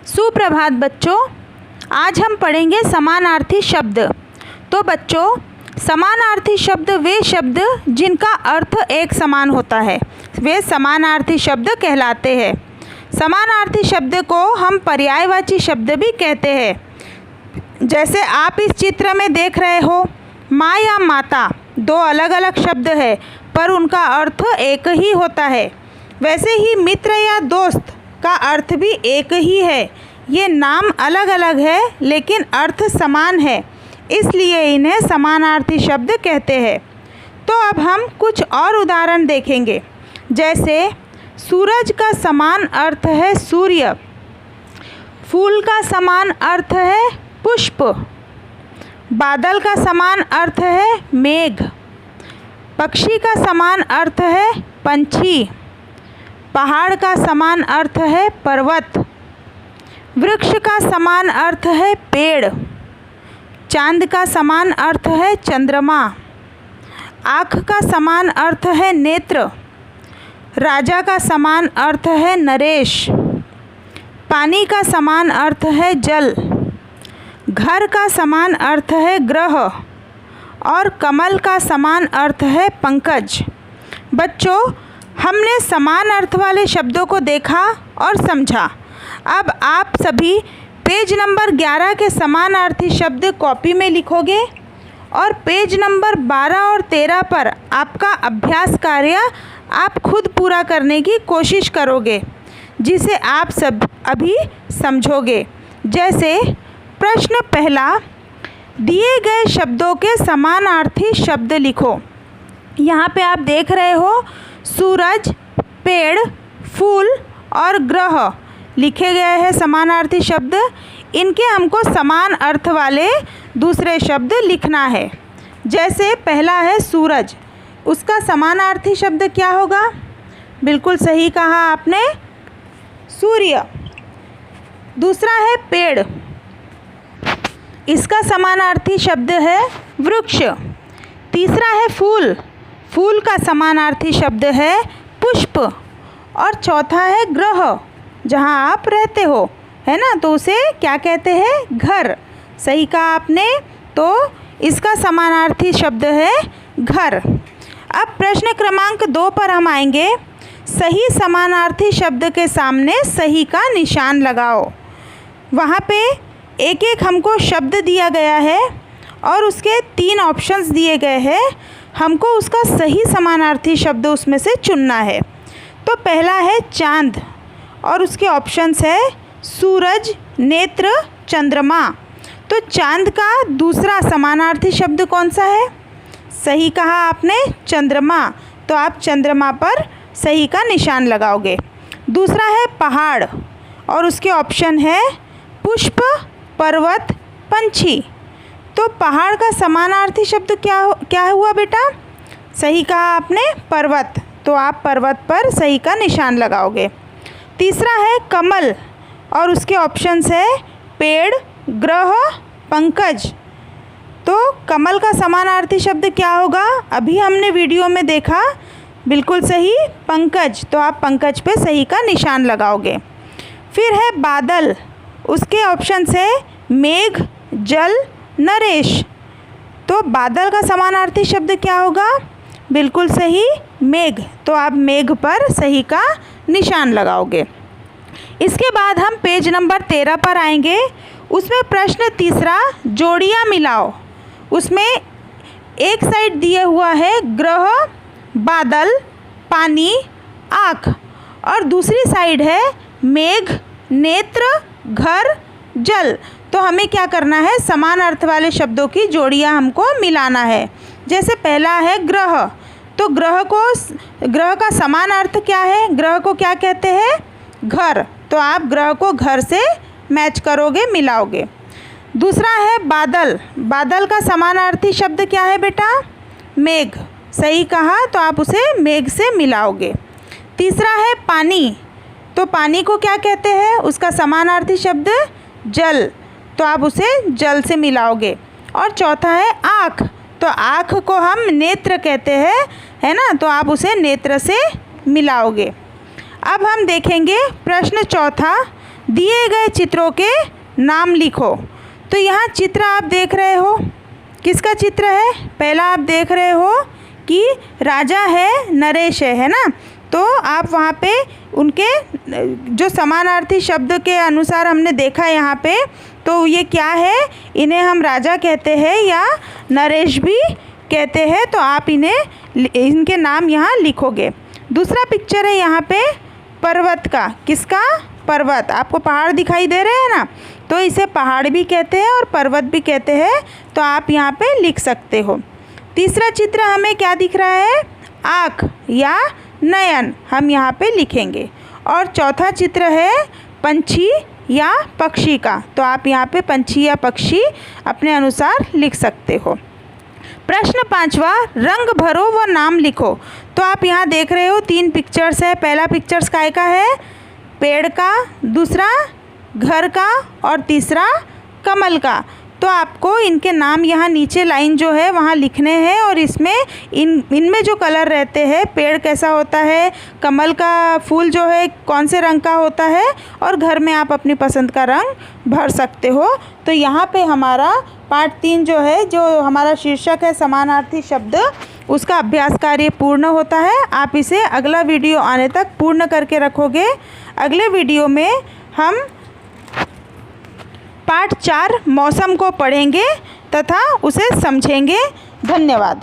सुप्रभात बच्चों, आज हम पढ़ेंगे समानार्थी शब्द। तो बच्चों, समानार्थी शब्द वे शब्द जिनका अर्थ एक समान होता है, वे समानार्थी शब्द कहलाते हैं। समानार्थी शब्द को हम पर्यायवाची शब्द भी कहते हैं। जैसे आप इस चित्र में देख रहे हो, माँ या माता दो अलग अलग शब्द है पर उनका अर्थ एक ही होता है। वैसे ही मित्र या दोस्त का अर्थ भी एक ही है। ये नाम अलग अलग है लेकिन अर्थ समान है, इसलिए इन्हें समानार्थी शब्द कहते हैं। तो अब हम कुछ और उदाहरण देखेंगे। जैसे सूरज का समान अर्थ है सूर्य, फूल का समान अर्थ है पुष्प, बादल का समान अर्थ है मेघ, पक्षी का समान अर्थ है पंछी, पहाड़ का समान अर्थ है पर्वत, वृक्ष का समान अर्थ है पेड़, चांद का समान अर्थ है चंद्रमा, आँख का समान अर्थ है नेत्र, राजा का समान अर्थ है नरेश, पानी का समान अर्थ है जल, घर का समान अर्थ है ग्रह और कमल का समान अर्थ है पंकज। बच्चों, हमने समान अर्थ वाले शब्दों को देखा और समझा। अब आप सभी पेज नंबर 11 के समानार्थी शब्द कॉपी में लिखोगे और पेज नंबर 12 और 13 पर आपका अभ्यास कार्य आप खुद पूरा करने की कोशिश करोगे, जिसे आप सब अभी समझोगे। जैसे प्रश्न पहला, दिए गए शब्दों के समानार्थी शब्द लिखो। यहाँ पे आप देख रहे हो सूरज, पेड़, फूल और ग्रह लिखे गए हैं समानार्थी शब्द। इनके हमको समान अर्थ वाले दूसरे शब्द लिखना है। जैसे पहला है सूरज, उसका समानार्थी शब्द क्या होगा? बिल्कुल सही कहा आपने, सूर्य। दूसरा है पेड़, इसका समानार्थी शब्द है वृक्ष। तीसरा है फूल, फूल का समानार्थी शब्द है पुष्प। और चौथा है ग्रह, जहाँ आप रहते हो, है ना, तो उसे क्या कहते हैं? घर। सही कहा आपने, तो इसका समानार्थी शब्द है घर। अब प्रश्न क्रमांक 2 पर हम आएंगे। सही समानार्थी शब्द के सामने सही का निशान लगाओ। वहाँ पे एक एक हमको शब्द दिया गया है और उसके 3 ऑप्शंस दिए गए हैं। हमको उसका सही समानार्थी शब्द उसमें से चुनना है। तो पहला है चांद और उसके ऑप्शंस है सूरज, नेत्र, चंद्रमा। तो चांद का दूसरा समानार्थी शब्द कौन सा है? सही कहा आपने, चंद्रमा। तो आप चंद्रमा पर सही का निशान लगाओगे। दूसरा है पहाड़ और उसके ऑप्शन है पुष्प, पर्वत, पंछी। तो पहाड़ का समानार्थी शब्द क्या हुआ बेटा? सही कहा आपने, पर्वत। तो आप पर्वत पर सही का निशान लगाओगे। तीसरा है कमल और उसके ऑप्शंस है पेड़, ग्रह, पंकज। तो कमल का समानार्थी शब्द क्या होगा? अभी हमने वीडियो में देखा, बिल्कुल सही, पंकज। तो आप पंकज पे सही का निशान लगाओगे। फिर है बादल, उसके ऑप्शंस है मेघ, जल, नरेश। तो बादल का समानार्थी शब्द क्या होगा? बिल्कुल सही, मेघ। तो आप मेघ पर सही का निशान लगाओगे। इसके बाद हम पेज नंबर 13 पर आएंगे। उसमें प्रश्न तीसरा, जोड़ियाँ मिलाओ। उसमें एक साइड दिया हुआ है ग्रह, बादल, पानी, आँख और दूसरी साइड है मेघ, नेत्र, घर, जल। तो हमें क्या करना है? समान अर्थ वाले शब्दों की जोड़ियाँ हमको मिलाना है। जैसे पहला है ग्रह, तो ग्रह का समान अर्थ क्या है? ग्रह को क्या कहते हैं? घर। तो आप ग्रह को घर से मैच करोगे, मिलाओगे। दूसरा है बादल, बादल का समानार्थी शब्द क्या है बेटा? मेघ। सही कहा, तो आप उसे मेघ से मिलाओगे। तीसरा है पानी, तो पानी को क्या कहते हैं? उसका समानार्थी शब्द जल। तो आप उसे जल से मिलाओगे। और चौथा है आँख, तो आँख को हम नेत्र कहते हैं, है ना, तो आप उसे नेत्र से मिलाओगे। अब हम देखेंगे प्रश्न चौथा, दिए गए चित्रों के नाम लिखो। तो यहाँ चित्र आप देख रहे हो, किसका चित्र है? पहला आप देख रहे हो कि राजा है, नरेश है ना। तो आप वहाँ पे उनके जो समानार्थी शब्द के अनुसार हमने देखा यहाँ पे, तो ये क्या है? इन्हें हम राजा कहते हैं या नरेश भी कहते हैं। तो आप इनके नाम यहाँ लिखोगे। दूसरा पिक्चर है यहाँ पे पर्वत का। किसका? पर्वत। आपको पहाड़ दिखाई दे रहे हैं ना, तो इसे पहाड़ भी कहते हैं और पर्वत भी कहते हैं। तो आप यहाँ पे लिख सकते हो। तीसरा चित्र हमें क्या दिख रहा है? आँख या नयन, हम यहाँ पे लिखेंगे। और चौथा चित्र है पंछी या पक्षी का। तो आप यहाँ पे पंछी या पक्षी अपने अनुसार लिख सकते हो। प्रश्न 5वां, रंग भरो व नाम लिखो। तो आप यहाँ देख रहे हो 3 पिक्चर्स है। पहला पिक्चर्स काय का है? पेड़ का, दूसरा घर का और तीसरा कमल का। तो आपको इनके नाम यहाँ नीचे लाइन जो है वहाँ लिखने हैं और इसमें इनमें जो कलर रहते हैं, पेड़ कैसा होता है, कमल का फूल जो है कौन से रंग का होता है, और घर में आप अपनी पसंद का रंग भर सकते हो। तो यहाँ पे हमारा पार्ट 3 जो है, जो हमारा शीर्षक है समानार्थी शब्द, उसका अभ्यास कार्य पूर्ण होता है। आप इसे अगला वीडियो आने तक पूर्ण करके रखोगे। अगले वीडियो में हम पार्ट 4 मौसम को पढ़ेंगे तथा उसे समझेंगे। धन्यवाद।